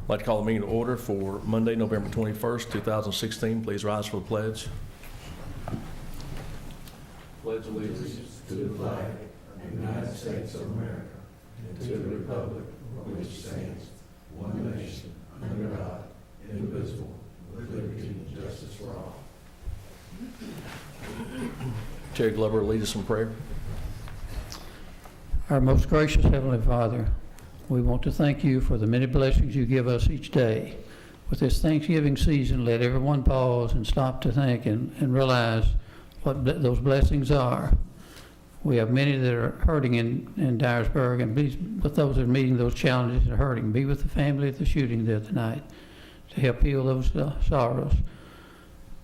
I'd like to call the meeting to order for Monday, November 21st, 2016. Please rise for the pledge. Pledge allegiance to the flag of the United States of America and to the republic for which it stands, one nation, under God, indivisible, with liberty and justice for all. Terry Glover, lead us in prayer. Our most gracious Heavenly Father, we want to thank you for the many blessings you give us each day. With this Thanksgiving season, let everyone pause and stop to think and realize what those blessings are. We have many that are hurting in Dyersburg, and be with those that are meeting those challenges that are hurting. Be with the family of the shooting the other night to help heal those sorrows.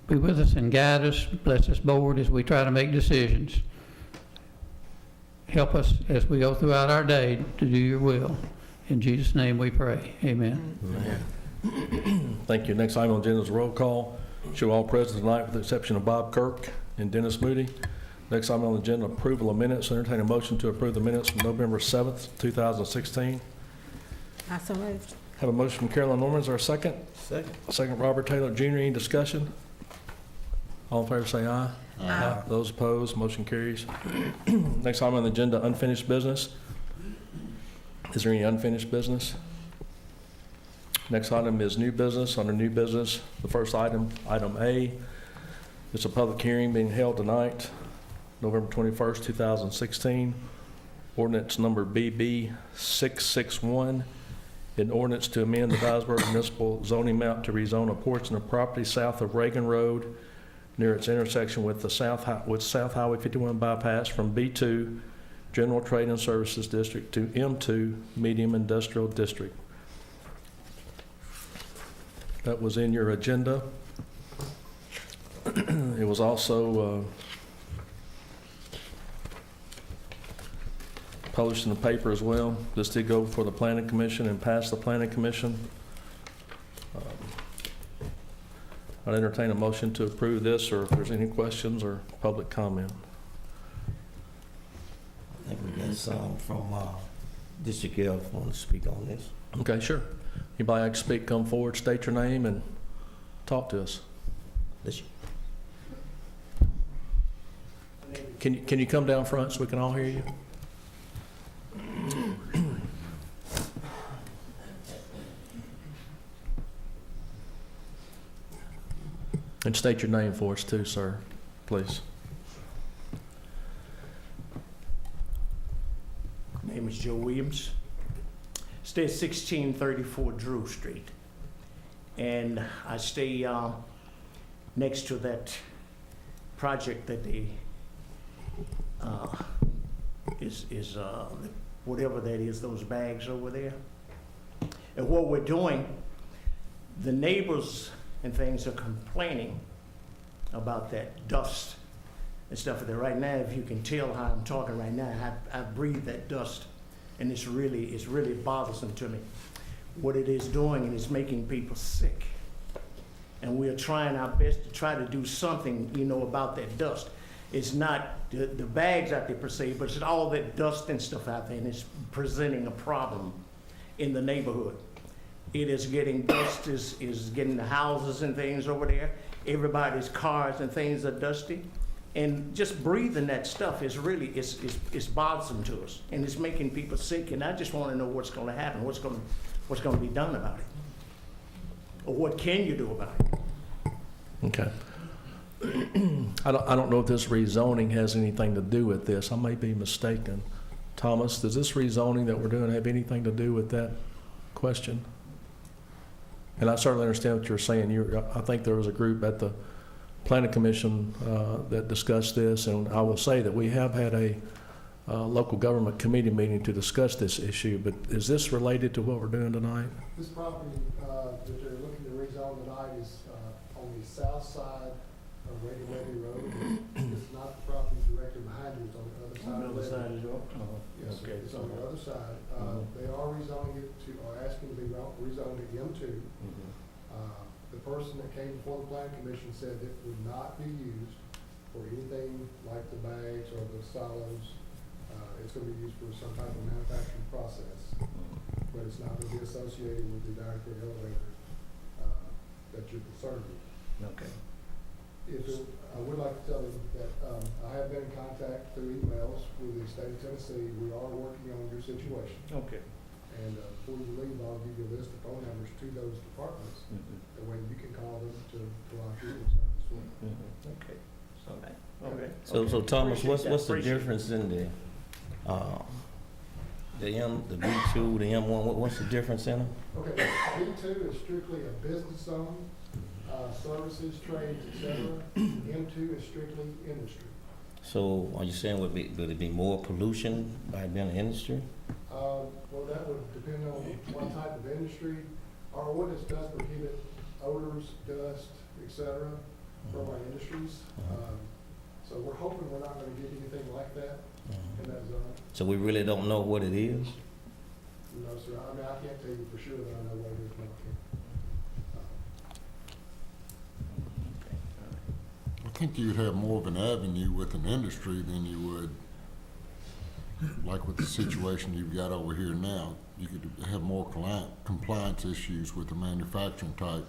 Be with us and guide us, bless us board as we try to make decisions. Help us as we go throughout our day to do your will. In Jesus' name we pray. Amen. Amen. Thank you. Next item on the agenda is roll call. Show all present tonight with the exception of Bob Kirk and Dennis Moody. Next item on the agenda, approval of minutes. Entertain a motion to approve the minutes from November 7th, 2016. I so moved. Have a motion from Carolyn Norman. Is there a second? Second. Second, Robert Taylor Jr. Any discussion? All in favor say aye. Aye. Those opposed, motion carries. Next item on the agenda, unfinished business. Is there any unfinished business? Next item is new business. Under new business, the first item, item A, it's a public hearing being held tonight, November 21st, 2016. Ordinance number BB 661, an ordinance to amend the Dyersburg municipal zoning map to rezone a portion of property south of Reagan Road near its intersection with South Highway 51 bypass from B2 General Trade and Services District to M2 Medium Industrial District. That was in your agenda. It was also published in the paper as well. This did go before the Planning Commission and pass the Planning Commission. I'd entertain a motion to approve this, or if there's any questions or public comment. I think we got some from District F want to speak on this. Okay, sure. Anybody like to speak, come forward, state your name, and talk to us. Can you come down front so we can all hear you? And state your name for us too, sir, please. My name is Joe Williams. Stay at 1634 Drew Street. And I stay next to that project that they whatever that is, those bags over there. And what we're doing, the neighbors and things are complaining about that dust and stuff there. Right now, if you can tell how I'm talking right now, I breathe that dust, and it's really bothersome to me. What it is doing, and it's making people sick. And we're trying our best to try to do something, about that dust. It's not the bags out there per se, but it's all that dust and stuff out there, and it's presenting a problem in the neighborhood. It is getting, dust is getting the houses and things over there. Everybody's cars and things are dusty. And just breathing that stuff is really, it's bothersome to us. And it's making people sick. And I just want to know what's going to happen, what's going to be done about it. Or what can you do about it? Okay. I don't know if this rezoning has anything to do with this. I may be mistaken. Thomas, does this rezoning that we're doing have anything to do with that question? And I certainly understand what you're saying. I think there was a group at the Planning Commission that discussed this, and I will say that we have had a local government committee meeting to discuss this issue, but is this related to what we're doing tonight? This property that they're looking to rezone tonight is on the south side of Reagan Road. It's not the property directly behind you, it's on the other side. On the other side as well? Yes, Okay. it's on the other side. They are rezoning it to, or asking to be rezoned to M2. The person that came before the Planning Commission said it would not be used for anything like the bags or the silos. It's going to be used for some type of manufacturing process. but it's not gonna be associated with the Dyersburg elevator, that you're concerned with. Okay. I would like to tell you that, I have been in contact through emails with the state of Tennessee. We are working on your situation. Okay. And, before you leave, I'll give you a list of phone numbers to those departments. That way you can call them to provide your concerns as well. Okay. Okay. So Thomas, Appreciate what's that. the Appreciate difference in the B2, the M1, what's the difference in them? Okay, B2 is strictly a business zone, services, trades, et cetera. M2 is strictly industry. So are you saying would it be more pollution by being an industry? Well, that would depend on what type of industry. Our ordinance does prohibit odors, dust, et cetera, from our industries. So we're hoping we're not gonna get anything like that in that zone. So we really don't know what it is? No, sir, I mean, I can't tell you for sure that I know what it is, no, I can't. I think you'd have more of an avenue with an industry than you would, like with the situation you've got over here now. You could have more compliance issues with the manufacturing type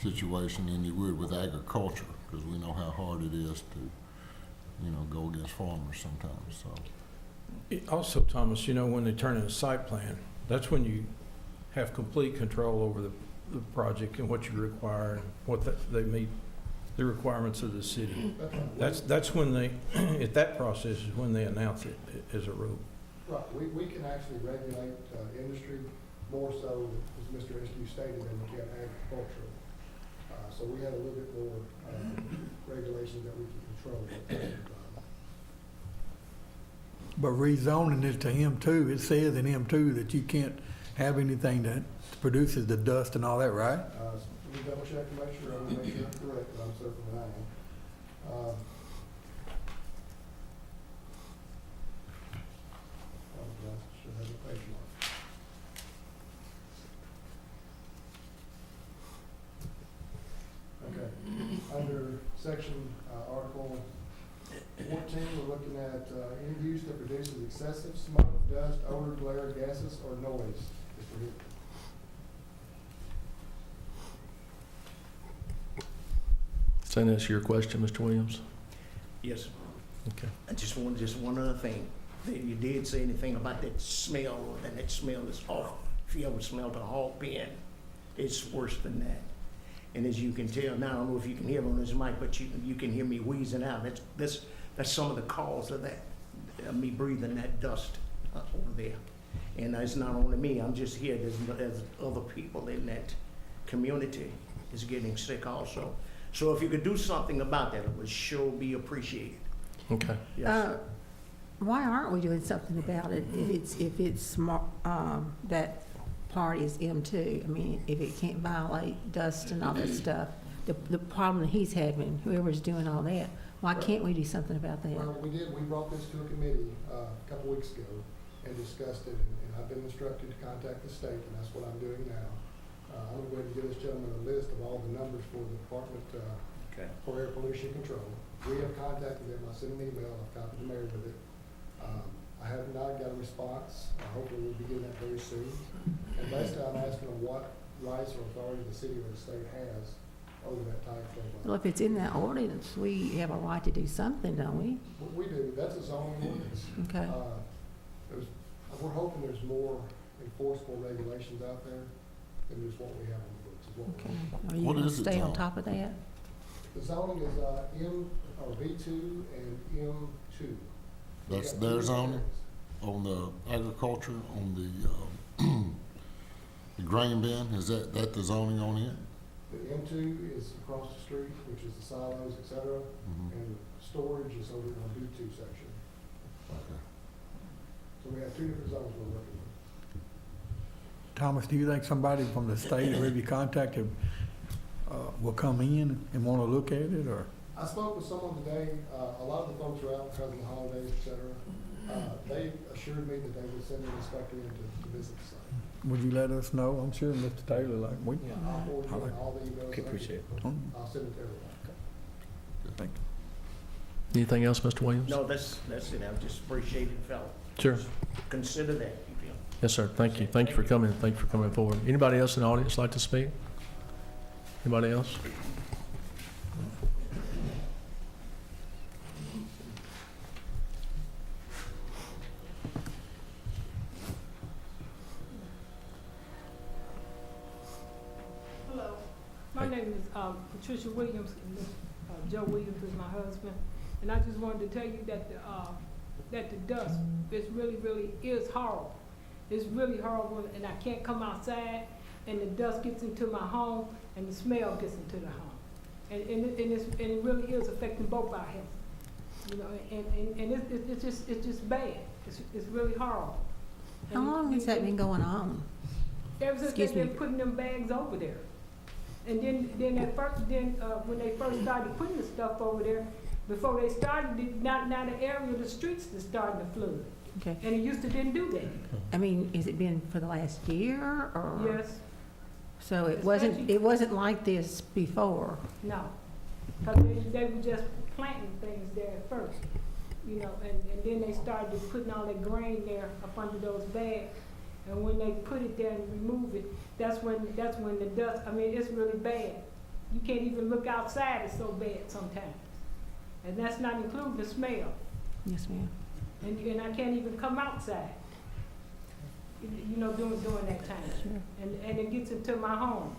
situation than you would with agriculture, because we know how hard it is to, go against farmers sometimes, so. Also, Thomas, when they turn in a site plan, that's when you have complete control over the project and what you require and what they meet the requirements of the city. That's when they, at that process is when they announce it as a rule. Right, we can actually regulate, industry more so, as Mr. Eskew stated, than we can agricultural. So we have a little bit more, regulations that we can control. But rezoning it to M2, it says in M2 that you can't have anything that produces the dust and all that, right? Let me double check to make sure, I want to make sure I'm correct, but I'm certain that I am. Should have a page mark. Okay, under section, article 14, we're looking at, any use that produces excessive smoke, dust, odor, glare, gases, or noise is prohibited. Does that answer your question, Mr. Williams? Yes. Okay. I just one other thing. You did say anything about that smell, and that smell is awful. If you ever smelled a hog pen, it's worse than that. And as you can tell, now I don't know if you can hear on this mic, but you can hear me wheezing out. That's some of the cause of that, me breathing that dust over there. And it's not only me, I'm just here, there's other people in that community is getting sick also. So if you could do something about that, it would sure be appreciated. Okay. Yes. Why aren't we doing something about it if it's that part is M2? I mean, if it can't violate dust and all that stuff, the problem that he's having, whoever's doing all that, why can't we do something about that? Well, we did. We brought this to a committee a couple weeks ago and discussed it, and I've been instructed to contact the state, and that's what I'm doing now. I'm going to go ahead and give this gentleman a list of all the numbers for the Department for Air Pollution Control. We have contacted them. I sent an email. I've copied the mayor with it. I have not got a response. Hopefully we'll be getting that very soon. And basically I'm asking them what rights or authority the city or the state has over that type of. Well, if it's in that ordinance, we have a right to do something, don't we? We do. That's a zoning ordinance. Okay. We're hoping there's more enforceable regulations out there than just what we have on the books. Is what we're Okay. hoping. Are you What going to is it, stay on Tom? top of that? The zoning is B2 and M2. That's We got their two zoning? areas. On the agriculture, on the grain bin, is that the zoning on it? The M2 is across the street, which is the silos, et cetera, and storage is over in the B2 section. Okay. So we have two different zones we're working with. Thomas, do you think somebody from the state or maybe contacted will come in and want to look at it, or? I spoke with someone today. A lot of the folks are out because of the holidays, et cetera. They assured me that they would send an inspector in to visit the site. Would you let us know? I'm sure Mr. Taylor, like, we, I'll forward you all the emails. Appreciate it. I'll send it to everyone. thank Anything else, Mr. Williams? No, that's it. I just appreciate it, fella. Sure. Consider that, you feel. Yes, sir. Thank you. Thank you for coming. Thank you for coming forward. Anybody else in the audience like to speak? Anybody else? Hello, my name is Patricia Williams, and Joe Williams is my husband. And I just wanted to tell you that the dust, it really is horrible. It's really horrible, and I can't come outside, and the dust gets into my home, and the smell gets into the home. And it really is affecting both our health. You know, and it's just bad. It's really horrible. How long has that been going on? Ever since Excuse they've been me. putting them bags over there. And then when they first started putting the stuff over there, before they started, now the area of the streets is starting to flood. Okay. And it used to didn't do that. I mean, has it been for the last year or? Yes, So it Especially- wasn't like this before? no. Because they were just planting things there at first, you know, and then they started putting all that grain there up under those bags. And when they put it there and remove it, that's when the dust, I mean, it's really bad. You can't even look outside, it's so bad sometimes. And that's not including the smell. Yes, ma'am. And I can't even come outside, you know, during that time. Sure. And it gets into my home.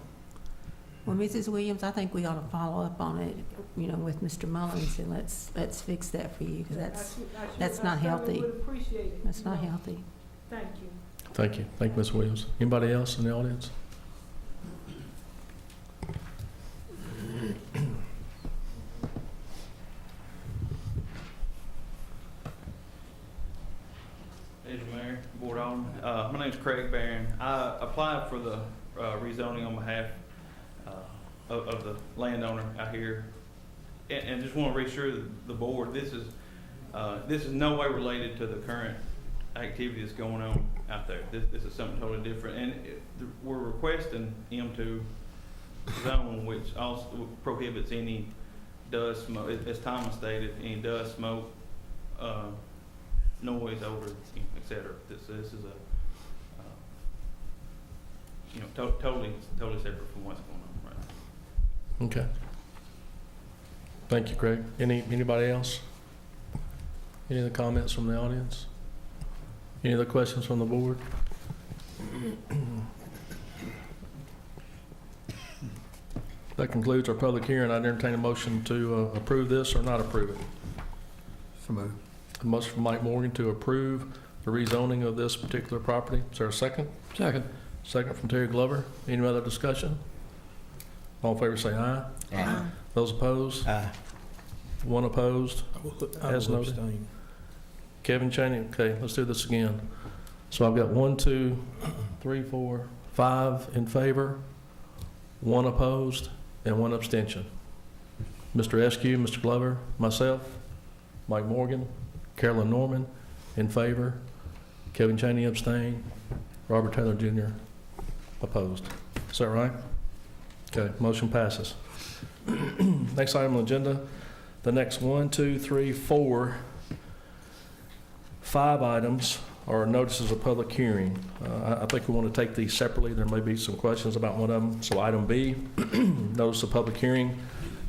Well, Mrs. Williams, I think we ought to follow up on it, you know, with Mr. Mullins, and let's fix that for you, because that's not healthy. I certainly would appreciate it. That's you not know. healthy. Thank you. Thank you. Thank you, Ms. Williams. Anybody else in the audience? Thank you, Mayor, Board Alderman. My name's Craig Barron. I applied for the rezoning on behalf of the landowner out here. And just want to reassure the board, this is no way related to the current activity that's going on out there. This is something totally different. And we're requesting M2 zone, which also prohibits any dust, smoke, as Thomas stated, any dust, smoke, noise, odor, et cetera. This is a, you know, totally separate from what's going on right now. Okay. Thank you, Craig. Anybody else? Any other comments from the audience? Any other questions from the board? That concludes our public hearing. I'd entertain a motion to approve this or not approve it. So moved. A motion from Mike Morgan to approve the rezoning of this particular property. Is there a second? Second. Second from Terry Glover. Any other discussion? All in favor say aye. Aye. Those opposed? Aye. One opposed? I As will noted. abstain. Kevin Chaney, okay, let's do this again. So I've got 1, 2, 3, 4, 5 in favor, 1 opposed, and 1 abstention. Mr. Eskew, Mr. Glover, myself, Mike Morgan, Carolyn Norman in favor, Kevin Chaney abstain, Robert Taylor Jr. opposed. Is that right? Okay, motion passes. Next item on the agenda, the next 1, 2, 3, 4, 5 items are notices of public hearing. I think we want to take these separately. There may be some questions about one of them. So item B, notice of public hearing,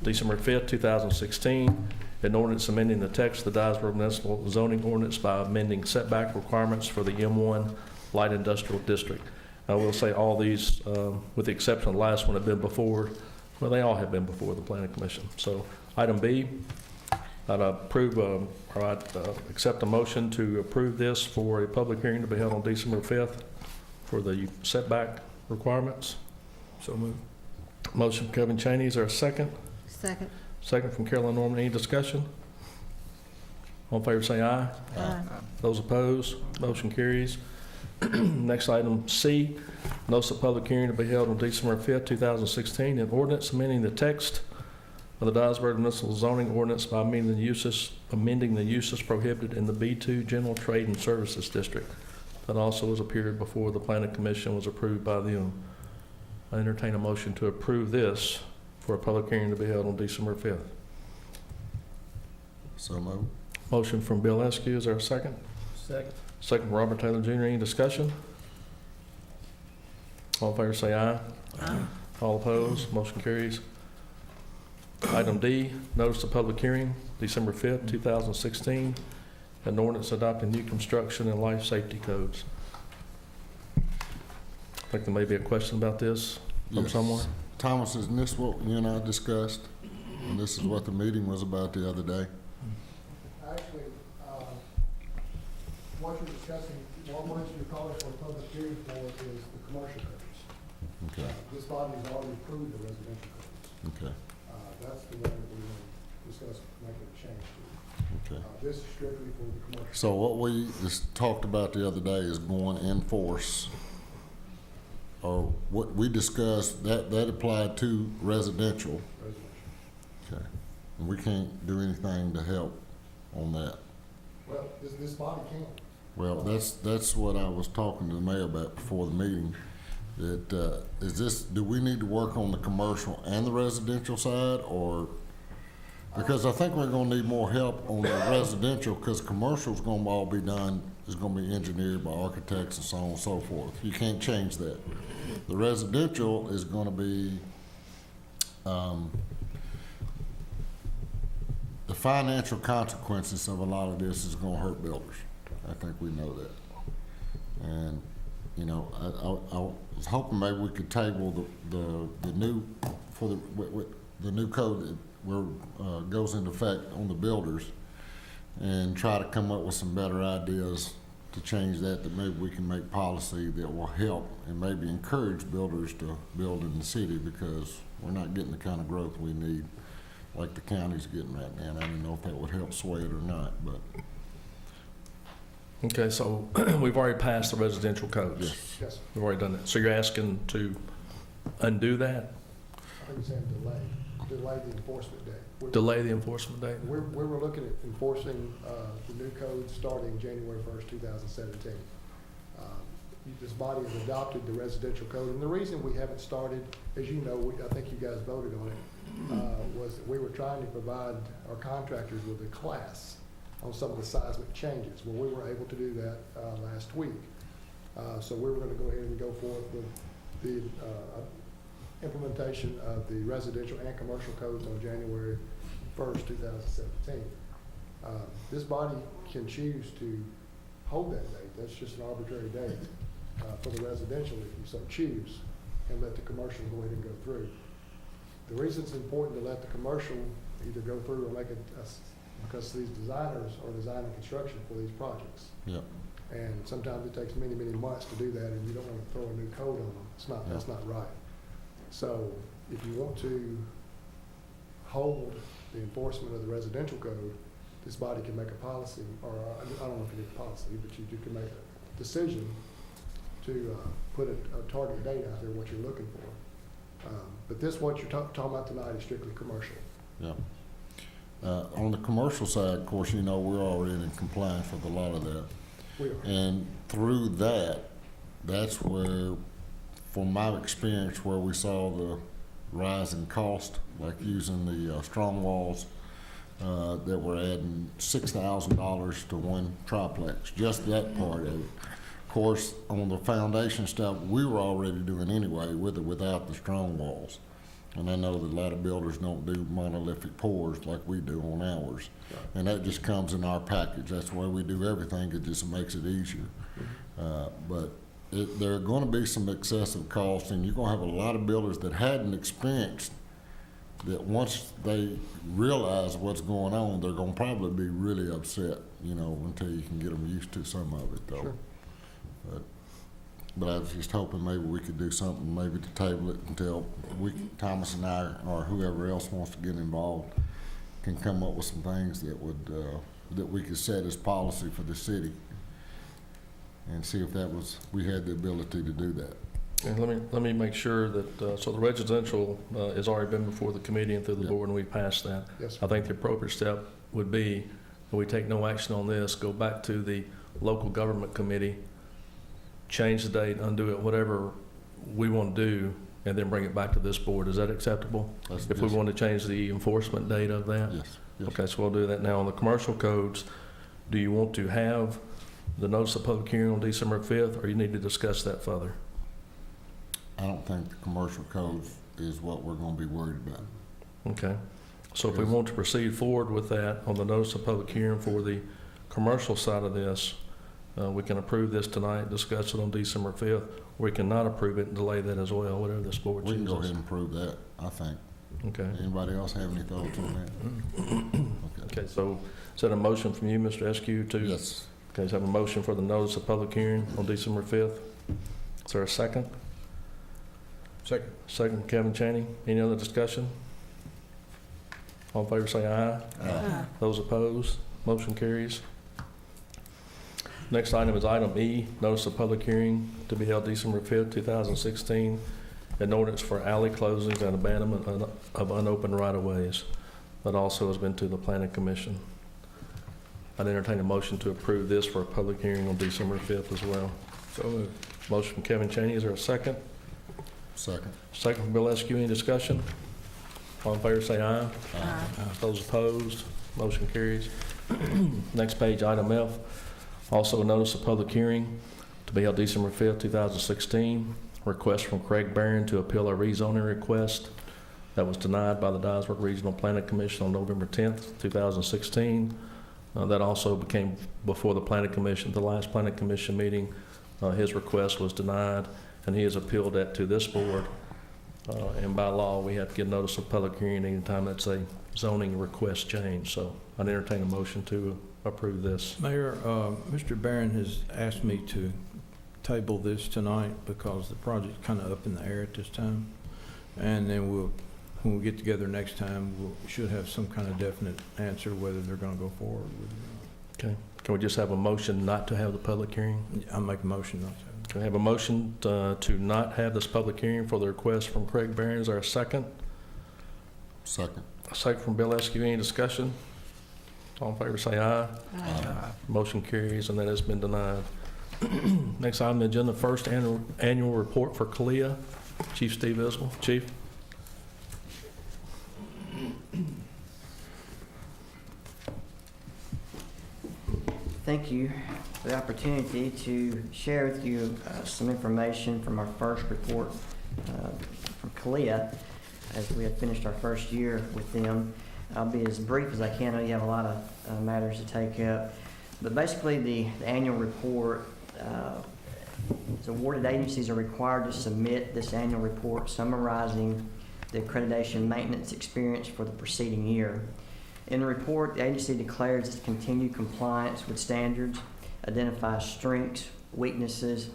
December 5th, 2016, an ordinance amending the text of the Dyersburg Municipal Zoning Ordinance by amending setback requirements for the M1 Light Industrial District. I will say all these, with the exception of the last one, have been before, well, they all have been before the Planning Commission. So item B, I'd approve, or I'd accept a motion to approve this for a public hearing to be held on December 5th for the setback requirements. So moved. Motion from Kevin Chaney, is there a second? Second. Second from Carolyn Norman, any discussion? All in favor say aye. Aye. Those opposed, motion carries. Next item C, notice of public hearing to be held on December 5th, 2016, an ordinance amending the text of the Dyersburg Municipal Zoning Ordinance by amending the uses prohibited in the B2 General Trade and Services District. That also has appeared before the Planning Commission, was approved by them. I entertain a motion to approve this for a public hearing to be held on December 5th. So moved. Motion from Bill Eskew, is there a second? Second. Second from Robert Taylor Jr., any discussion? All in favor say aye. Aye. All opposed, motion carries. Item D, notice of public hearing, December 5th, 2016, an ordinance adopting new construction and life safety codes. I think there may be a question about this from Yes. someone. Thomas, isn't this what you and I discussed? And this is what the meeting was about the other day? Actually, what you're discussing, what you're calling for a public hearing for is the commercial codes. Okay, This body has already approved the residential codes. okay, That's the one that we will discuss making a change to. okay. This is strictly for the commercial. So what we just talked about the other day is going in force, or what we discussed, that applied to residential. Residential. Okay. And we can't do anything to help on that. Well, this body can. Well, that's what I was talking to the mayor about before the meeting. That, is this, do we need to work on the commercial and the residential side, or? Because I think we're gonna need more help on the residential, because commercial's gonna all be done, is gonna be engineered by architects and so on and so forth. You can't change that. The residential is gonna be, the financial consequences of a lot of this is gonna hurt builders. I think we know that. And, you know, I was hoping maybe we could table the new, for the new code that goes into effect on the builders, and try to come up with some better ideas to change that maybe we can make policy that will help and maybe encourage builders to build in the city, because we're not getting the kind of growth we need like the county's getting right now. And I don't know if that would help sway it or not, but Okay, so we've already passed the residential codes. yes. Yes, We've already done that. So you're asking to undo that, I think it's saying delay the enforcement date. delay the enforcement date? We were looking at enforcing the new code starting January 1st, 2017. This body has adopted the residential code, and the reason we haven't started, as you know, I think you guys voted on it, was that we were trying to provide our contractors with a class on some of the seismic changes. Well, we were able to do that last week. So we were going to go ahead and go forward with the implementation of the residential and commercial codes on January 1st, 2017. This body can choose to hold that date. That's just an arbitrary date for the residential if you so choose, and let the commercial go ahead and go through. The reason it's important to let the commercial either go through or make it, because these designers are designing construction for these projects. Yep. And sometimes it takes many, many months to do that, and you don't want to throw a new code on them. That's not right. So if you want to hold the enforcement of the residential code, this body can make a policy, or I don't know if you need a policy, but you can make a decision to put a target date out there, what you're looking for. But this, what you're talking about tonight, is strictly commercial. Yeah. On the commercial side, of course, you know, we're already in compliance with a lot of that. We are. And through that, that's where, from my experience, where we saw the rise in cost, like using the strong walls, that were adding $6,000 to one triplex, just that part of it. Of course, on the foundation stuff, we were already doing anyway, with or without the strong walls. And I know that a lot of builders don't do monolithic pours like we do on ours. And that just comes in our package. That's the way we do everything. It just makes it easier. But there are going to be some excessive costs, and you're going to have a lot of builders that hadn't experienced that. Once they realize what's going on, they're going to probably be really upset, you know, until you can get them used to some of it, though. Sure. But I was just hoping maybe we could do something, maybe to table it until Thomas and I, or whoever else wants to get involved, can come up with some things that would, that we could set as policy for the city, and see if we had the ability to do that. And let me make sure that, so the residential has already been before the committee and through the Yeah. board, and we passed that. Yes, sir. I think the appropriate step would be, if we take no action on this, go back to the local government committee, change the date, undo it, whatever we want to do, and then bring it back to this board. Is that acceptable? If we want to change the enforcement date of that? Yes, yes. Okay, so we'll do that now. On the commercial codes, do you want to have the notice of public hearing on December 5th, or you need to discuss that further? I don't think the commercial code is what we're gonna be worried about. Okay. So if we want to proceed forward with that on the notice of public hearing for the commercial side of this, we can approve this tonight, discuss it on December 5th. We cannot approve it and delay that as well, whatever this board We can go ahead chooses. and approve that, I think. Okay. Anybody else have any thoughts on that? Okay. Okay, so is that a motion from you, Mr. Eskew, to? Yes. Okay, so I have a motion for the notice of public hearing on December 5th. Is there a second? Second. Second, Kevin Chaney. Any other discussion? All in favor say aye. Aye. Those opposed, motion carries. Next item is item E, notice of public hearing to be held December 5th, 2016, an ordinance for alley closings and abandonment of unopened right-of-ways. That also has been to the planning commission. I'd entertain a motion to approve this for a public hearing on December 5th as well. So moved. Motion from Kevin Chaney, is there a second? Second. Second from Bill Eskew, any discussion? All in favor say aye. Aye. Those opposed, motion carries. Next page, item F, also a notice of public hearing to be held December 5th, 2016. Request from Craig Barron to appeal a rezoning request that was denied by the Dyersburg Regional Planning Commission on November 10th, 2016. That also became before the Planning Commission, the last Planning Commission meeting. His request was denied, and he has appealed that to this board. And by law, we have to get notice of public hearing anytime that's a zoning request change. So I'd entertain a motion to approve this. Mayor, Mr. Barron has asked me to table this tonight because the project's kind of up in the air at this time. And then when we get together next time, we should have some kind of definite answer whether they're going to go forward with it. Okay. Can we just have a motion not to have the public hearing? I'll make a motion not to. Can I have a motion to not have this public hearing for the request from Craig Barron? Is there a second? Second. A second from Bill Eskew. Any discussion? All in favor say aye. Aye. Motion carries, and that has been denied. Next item on the agenda, first annual report for CALEA. Chief Steve Isbell. Chief? Thank you for the opportunity to share with you some information from our first report from CALEA as we have finished our first year with them. I'll be as brief as I can. I know you have a lot of matters to take up. But basically, the annual report, the awarded agencies are required to submit this annual report summarizing the accreditation maintenance experience for the preceding year. In the report, the agency declares its continued compliance with standards, identifies strengths, weaknesses,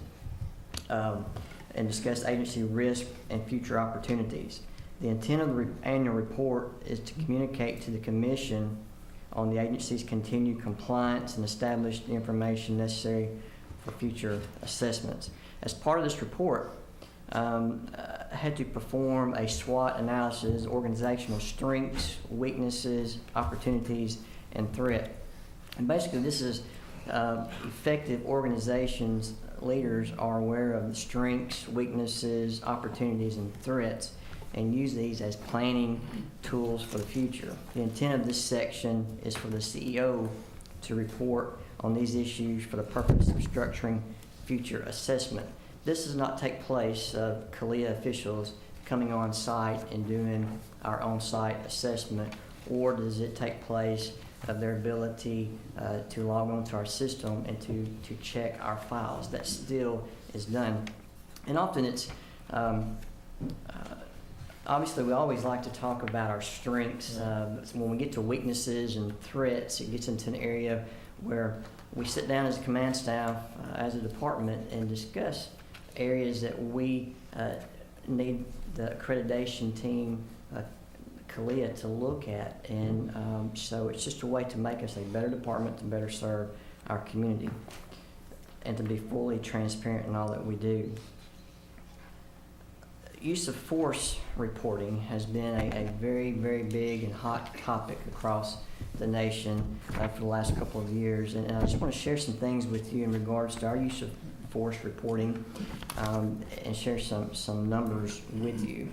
and discuss agency risk and future opportunities. The intent of the annual report is to communicate to the Commission on the agency's continued compliance and establish the information necessary for future assessments. As part of this report, I had to perform a SWOT analysis, organizational strengths, weaknesses, opportunities, and threat. And basically this is effective organizations, leaders are aware of the strengths, weaknesses, opportunities, and threats, and use these as planning tools for the future. The intent of this section is for the CEO to report on these issues for the purpose of structuring future assessment. This does not take place of CALEA officials coming on site and doing our on-site assessment, or does it take place of their ability to log onto our system and to check our files. That still is done. And often it's, obviously we always like to talk about our strengths. When we get to weaknesses and threats, it gets into an area where we sit down as a command staff, as a department, and discuss areas that we need the accreditation team, CALEA, to look at. And so it's just a way to make us a better department to better serve our community and to be fully transparent in all that we do. Use of force reporting has been a very, very big and hot topic across the nation for the last couple of years. And I just want to share some things with you in regards to our use of force reporting and share some numbers with you.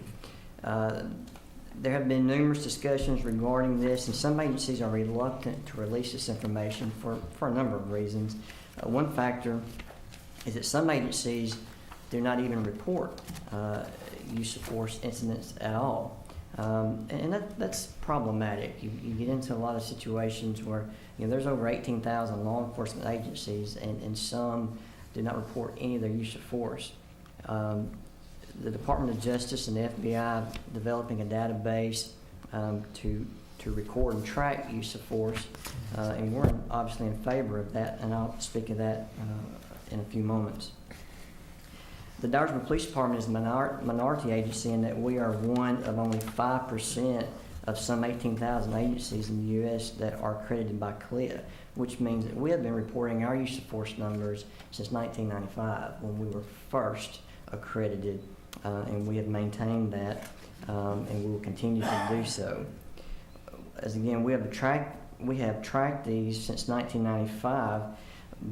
There have been numerous discussions regarding this, and some agencies are reluctant to release this information for a number of reasons. One factor is that some agencies do not even report use of force incidents at all. And that's problematic. You get into a lot of situations where, there's over 18,000 law enforcement agencies, and some do not report any of their use of force. The Department of Justice and the FBI developing a database to record and track use of force, and we're obviously in favor of that, and I'll speak of that in a few moments. The Dyersburg Police Department is a minority agency in that we are one of only 5% of some 18,000 agencies in the U.S. that are accredited by CLIA, which means that we have been reporting our use of force numbers since 1995 when we were first accredited, and we have maintained that, and we will continue to do so. As again, we have tracked these since 1995,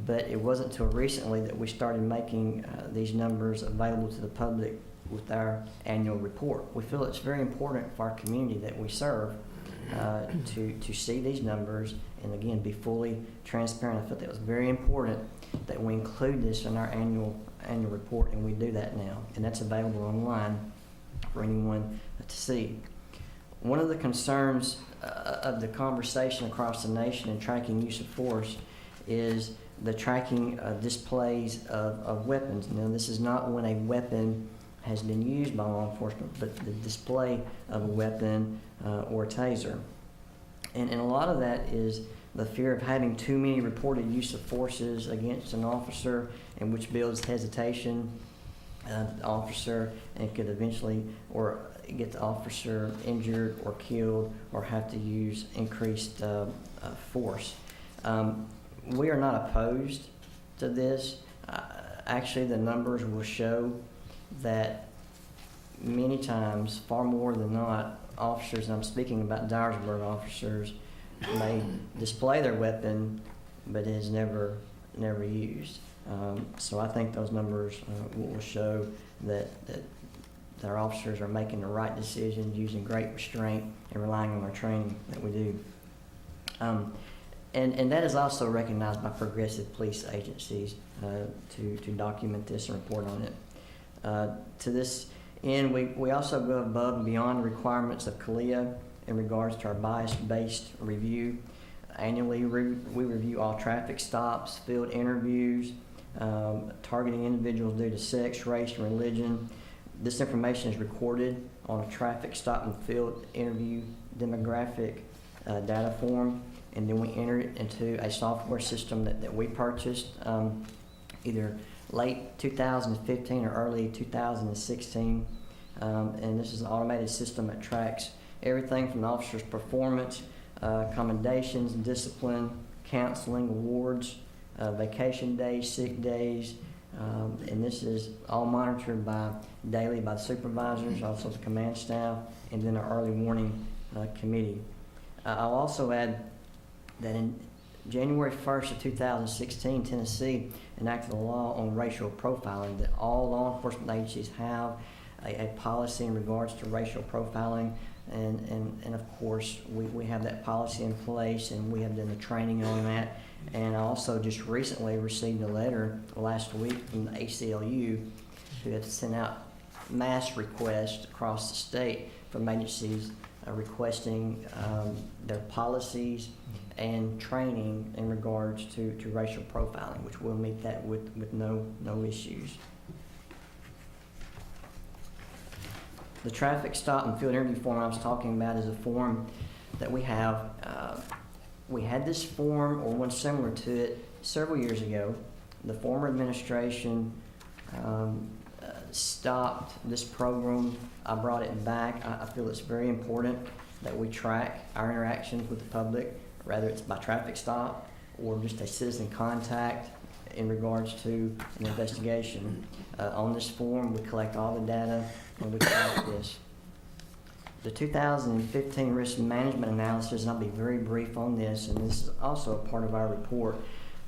but it wasn't until recently that we started making these numbers available to the public with our annual report. We feel it's very important for our community that we serve to see these numbers and again be fully transparent. I felt that was very important that we include this in our annual report, and we do that now, and that's available online for anyone to see. One of the concerns of the conversation across the nation in tracking use of force is the tracking displays of weapons. Now, this is not when a weapon has been used by law enforcement, but the display of a weapon or a taser. And a lot of that is the fear of having too many reported use of forces against an officer, and which builds hesitation of the officer and could eventually or get the officer injured or killed or have to use increased force. We are not opposed to this. Actually, the numbers will show that many times, far more than not, officers, and I'm speaking about Dyersburg officers, may display their weapon, but it is never used. So I think those numbers will show that our officers are making the right decisions, using great restraint, and relying on our training that we do. And that is also recognized by progressive police agencies to document this and report on it. To this end, we also go above and beyond the requirements of CLIA in regards to our bias-based review. Annually, we review all traffic stops, field interviews, targeting individuals due to sex, race, and religion. This information is recorded on a traffic stop and field interview demographic data form, and then we enter it into a software system that we purchased either late 2015 or early 2016. And this is an automated system that tracks everything from the officer's performance, commendations, discipline, counseling, awards, vacation days, sick days, and this is all monitored daily by the supervisors, also the command staff, and then our early warning committee. I'll also add that in January 1st of 2016, Tennessee enacted a law on racial profiling, that all law enforcement agencies have a policy in regards to racial profiling, and of course we have that policy in place, and we have done the training on that. And I also just recently received a letter last week from the ACLU, who had sent out mass requests across the state from agencies requesting their policies and training in regards to racial profiling, which will meet that with no issues. The traffic stop and field interview form I was talking about is a form that we have. We had this form or one similar to it several years ago. The former administration stopped this program. I brought it back. I feel it's very important that we track our interactions with the public, whether it's by traffic stop or just a citizen contact in regards to an investigation. On this form, we collect all the data and we track this. The 2015 risk management analysis, and I'll be very brief on this, and this is also a part of our report,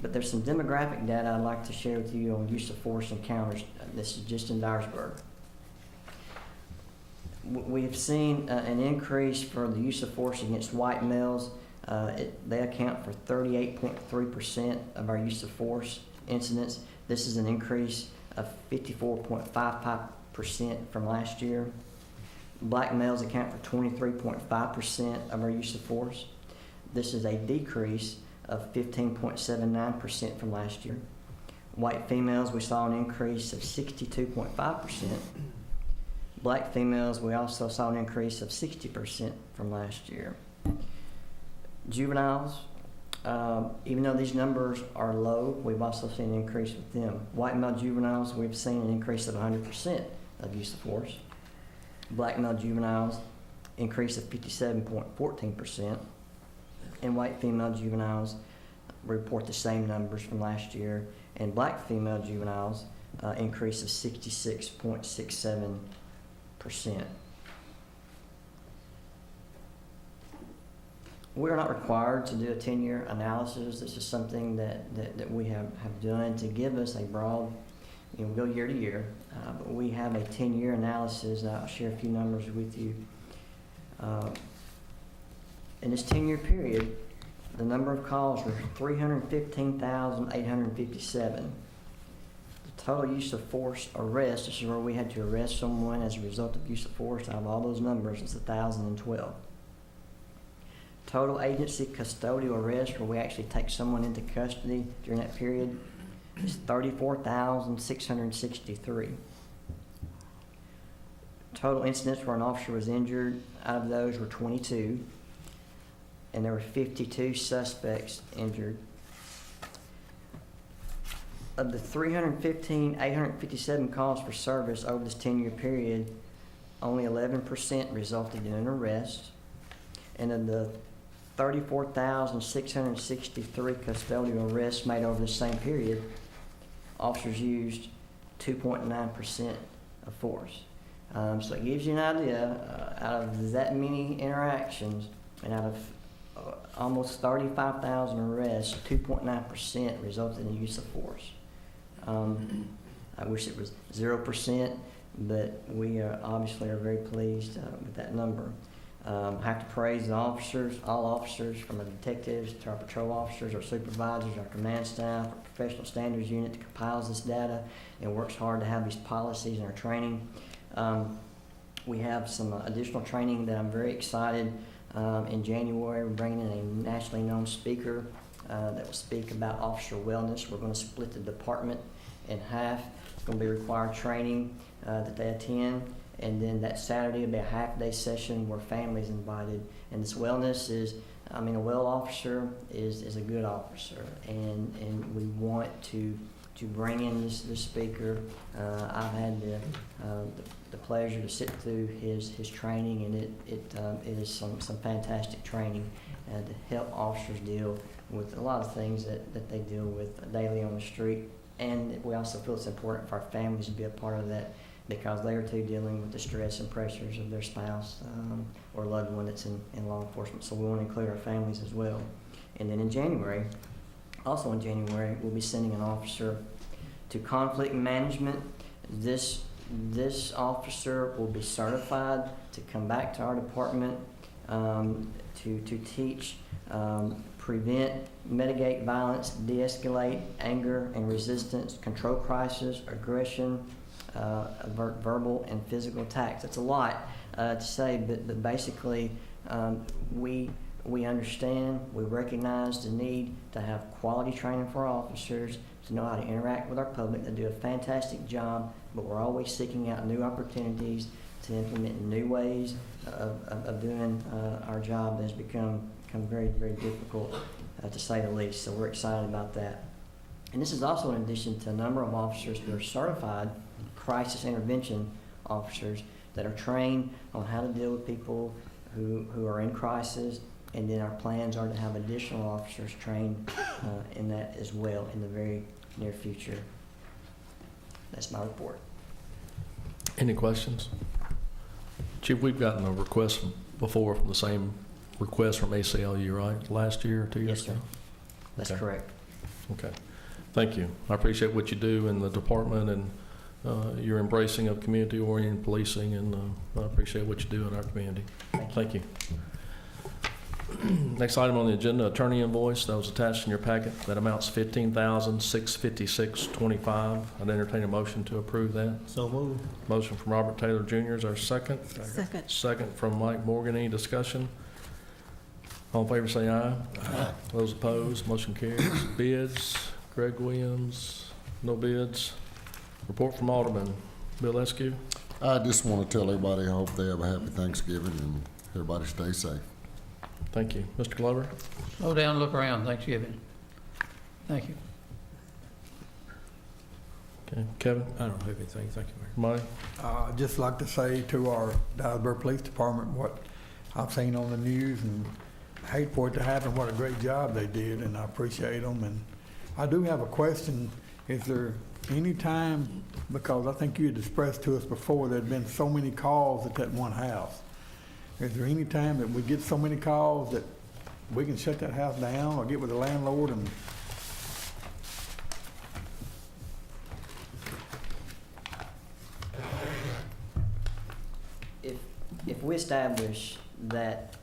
but there's some demographic data I'd like to share with you on use of force encounters. This is just in Dyersburg. We have seen an increase for the use of force against white males. They account for 38.3% of our use of force incidents. This is an increase of 54.55% from last year. Black males account for 23.5% of our use of force. This is a decrease of 15.79% from last year. White females, we saw an increase of 62.5%. Black females, we also saw an increase of 60% from last year. Juveniles, even though these numbers are low, we've also seen an increase with them. White male juveniles, we've seen an increase of 100% of use of force. Black male juveniles, increase of 57.14%. And white female juveniles report the same numbers from last year. And black female juveniles, increase of 66.67%. We're not required to do a 10-year analysis. This is something that we have done to give us a broad, we go year to year, but we have a 10-year analysis. I'll share a few numbers with you. In this 10-year period, the number of calls were 315,857. The total use of force arrest, this is where we had to arrest someone as a result of use of force, out of all those numbers, it's 1,012. Total agency custodial arrest, where we actually take someone into custody during that period, is 34,663. Total incidents where an officer was injured, out of those were 22, and there were 52 suspects injured. Of the 315,857 calls for service over this 10-year period, only 11% resulted in an arrest, and of the 34,663 custodial arrests made over the same period, officers used 2.9% of force. So it gives you an idea, out of that many interactions and out of almost 35,000 arrests, 2.9% resulted in the use of force. I wish it was 0%, but we obviously are very pleased with that number. I have to praise the officers, all officers, from the detectives to our patrol officers, our supervisors, our command staff, our professional standards unit that compiles this data and works hard to have these policies in our training. We have some additional training that I'm very excited. In January, we're bringing in a nationally known speaker that will speak about officer wellness. We're going to split the department in half. It's going to be required training that they attend. And then that Saturday will be a half-day session where families invited. And this wellness is, a well officer is a good officer. And we want to bring in this speaker. I've had the pleasure to sit through his training, and it is some fantastic training to help officers deal with a lot of things that they deal with daily on the street. And we also feel it's important for our families to be a part of that, because they are too dealing with the stress and pressures of their spouse or loved one that's in law enforcement. So we want to include our families as well. And then in January, we'll be sending an officer to conflict management. This officer will be certified to come back to our department to teach, prevent, mitigate violence, de-escalate anger and resistance, control crisis, aggression, avert verbal and physical attacks. That's a lot to say, but basically we understand, we recognize the need to have quality training for our officers, to know how to interact with our public. They do a fantastic job, but we're always seeking out new opportunities to implement new ways of doing our job that has become very, very difficult, to say the least. So we're excited about that. And this is also in addition to a number of officers who are certified crisis intervention officers that are trained on how to deal with people who are in crisis. And then our plans are to have additional officers trained in that as well in the very near future. That's my report. Any questions? Chief, we've gotten a request before from the same request from ACLU, right? Last year or 2 years ago? Yes, sir. That's Okay. correct. Okay. Thank you. I appreciate what you do in the department and your embracing of community-oriented policing, and I appreciate what you do in our community. Thank you. Next item on the agenda, attorney invoice that was attached in your packet. That amounts $15,656.25. I'd entertain a motion to approve that. So move. Motion from Robert Taylor Jr. Is our second. Second. Second from Mike Morgan. Any discussion? All in favor say aye. Aye. Those opposed, motion carries. Bids, Greg Williams, no bids. Report from Alderman, Bill Eskew. I just want to tell everybody, I hope they have a happy Thanksgiving and everybody stay safe. Thank you. Mr. Glover? Slow down, look around, Thanksgiving. Thank you. Okay. Kevin? I don't have anything. Thank you, Mayor. Mike? I'd just like to say to our Dyersburg Police Department what I've seen on the news, and I hate for it to happen, what a great job they did, and I appreciate them. And I do have a question. Is there any time, because I think you had expressed to us before there'd been so many calls at that one house. Is there any time that we get so many calls that we can shut that house down or get with the landlord and If we establish that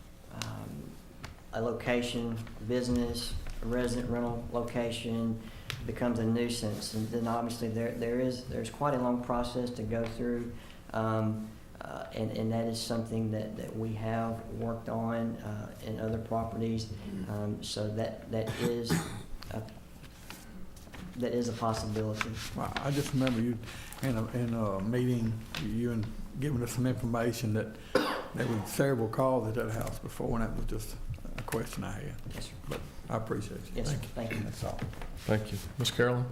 a location, business, a resident rental location becomes a nuisance, and then obviously there's quite a long process to go through, and that is something that we have worked on in other properties, so that is a possibility. Well, I just remember you in a meeting, you and giving us some information that there were several calls at that house before, and that was just a question I had. Yes, sir. But I appreciate you. Yes, sir. Thank you. Thank you. That's all. Thank you. Ms. Carolyn?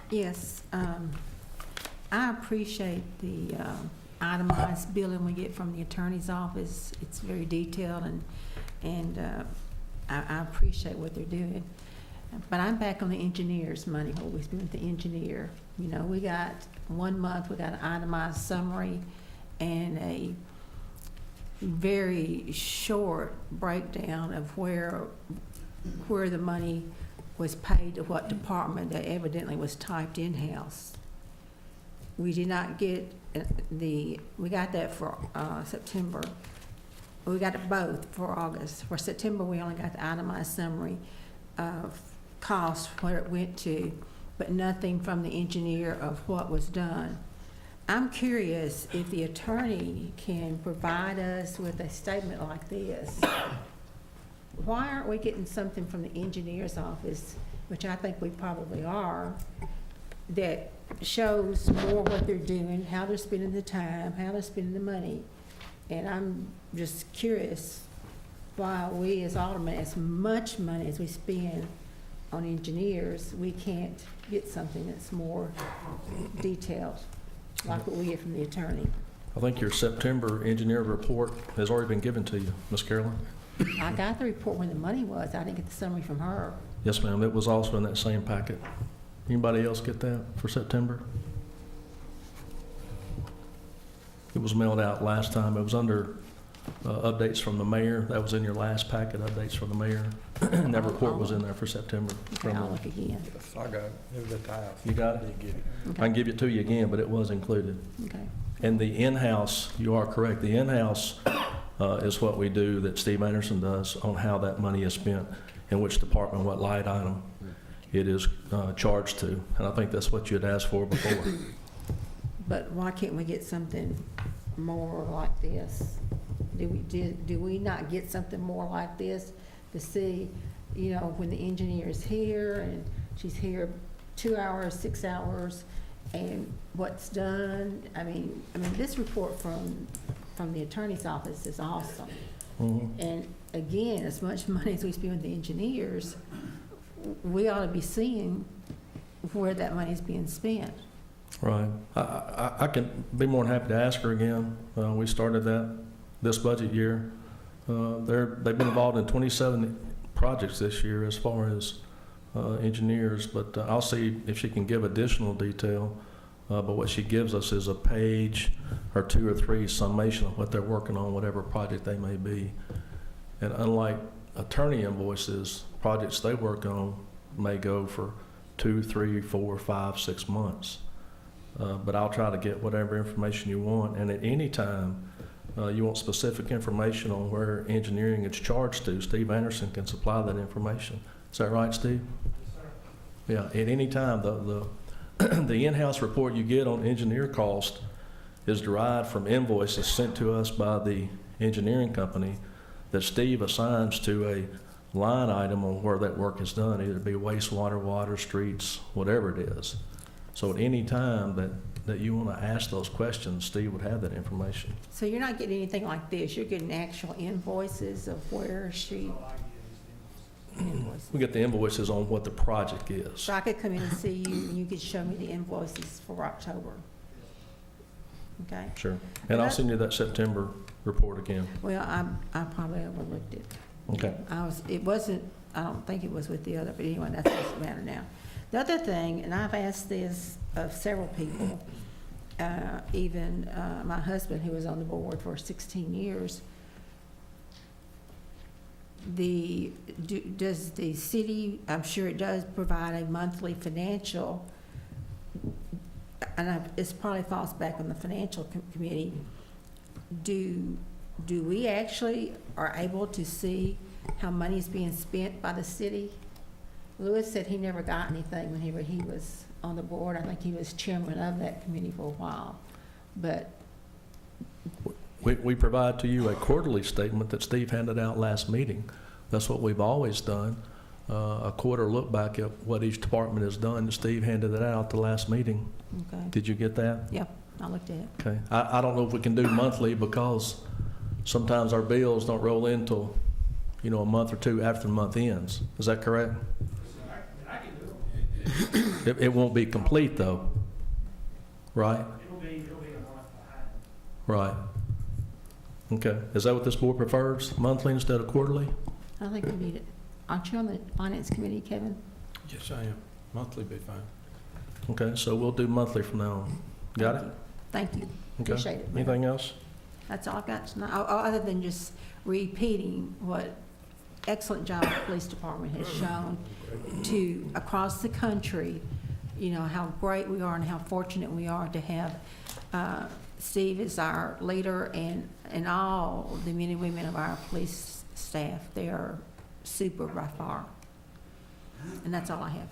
Yes, I appreciate the itemized billing we get from the attorney's office. It's very detailed, and I appreciate what they're doing. But I'm back on the engineer's money, what we spend with the engineer. You know, we got 1 month, we got an itemized summary and a very short breakdown of where the money was paid to what department that evidently was typed in-house. We did not get we got that for September. We got it both for August. For September, we only got the itemized summary of cost, where it went to, but nothing from the engineer of what was done. I'm curious if the attorney can provide us with a statement like this. Why aren't we getting something from the engineer's office, which I think we probably are, that shows more what they're doing, how they're spending the time, how they're spending the money? And I'm just curious why we as aldermen, as much money as we spend on engineers, we can't get something that's more detailed, like what we get from the attorney. I think your September engineer report has already been given to you, Ms. Carolyn. I got the report when the money was. I didn't get the summary from her. Yes, ma'am. It was also in that same packet. Anybody else get that for September? It was mailed out last time. It was under updates from the mayor. That was in your last packet, updates from the mayor. And that report was in there for September. Okay, I'll look again. Yes, I got it. It was at the house. You got it? I did get it. I can give it to you again, but it was included. Okay. And the in-house, you are correct, the in-house is what we do, that Steve Anderson does, on how that money is spent, in which department, what line item it is charged to. And I think that's what you had asked for before. But why can't we get something more like this? Do we not get something more like this to see, you know, when the engineer is here and she's here 2 hours, 6 hours, and what's done? I mean, this report from the attorney's office is awesome. Mhm. And again, as much money as we spend with the engineers, we ought to be seeing where that money is being spent. Right. I can be more than happy to ask her again. We started that this budget year. They've been involved in 27 projects this year as far as engineers, but I'll see if she can give additional detail. But what she gives us is a page or 2 or 3 summation of what they're working on, whatever project they may be. And unlike attorney invoices, projects they work on may go for 2, 3, 4, 5, 6 months. But I'll try to get whatever information you want. And at any time, you want specific information on where engineering is charged to, Steve Anderson can supply that information. Is that right, Steve? Yeah, at any time, the in-house report you get on engineer cost is derived from invoices sent to us by the engineering company that Steve assigns to a line item on where that work is done, either it be wastewater, water, streets, whatever it is. So at any time that you want to ask those questions, Steve would have that information. So you're not getting anything like this, you're getting actual invoices of where she, invoices. We get the invoices on what the project is. So I could come in and see you, and you could show me the invoices for October. Okay? Sure. And I'll send you that September report again. Well, I probably overlooked it. Okay. It wasn't, I don't think it was with the other, but anyway, that's what's the matter now. The other thing, and I've asked this of several people, even my husband, who was on the board for 16 years, does the city, I'm sure it does, provide a monthly financial, and it probably falls back on the financial committee. Do we actually are able to see how money is being spent by the city? Lewis said he never got anything when he was on the board. I think he was chairman of that committee for a while. But We provide to you a quarterly statement that Steve handed out last meeting. That's what we've always done. A quarter look back at what each department has done. Steve handed it out at the last meeting. okay, Did you get that? yep, I looked at it. Okay. I don't know if we can do monthly because sometimes our bills don't roll in till, a month or two after the month ends. Is that correct? It won't be complete though, right? It'll be a month behind. Right. Okay. Is that what this board prefers, monthly instead of quarterly? I think we need it. Aren't you on the finance committee, Kevin? Yes, I am. Monthly be fine. Okay, so we'll do monthly from now on. Got it? Thank you. Okay. Appreciate it. Anything else? That's all I've got tonight, other than just repeating what excellent job the police department has shown to, across the country, how great we are and how fortunate we are to have Steve as our leader and all the men and women of our police staff. They are super by far. And that's all I have.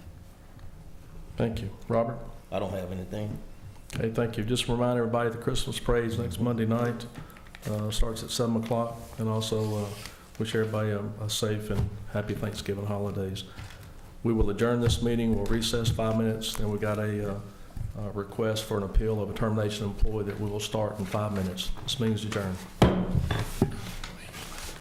Thank you. Robert? I don't have anything. Okay, thank you. Just remind everybody the Christmas parade is next Monday night. Starts at 7 o'clock. And also wish everybody a safe and happy Thanksgiving holidays. We will adjourn this meeting. We'll recess 5 minutes. Then we got a request for an appeal of a termination employee that we will start in 5 minutes. This meeting is adjourned.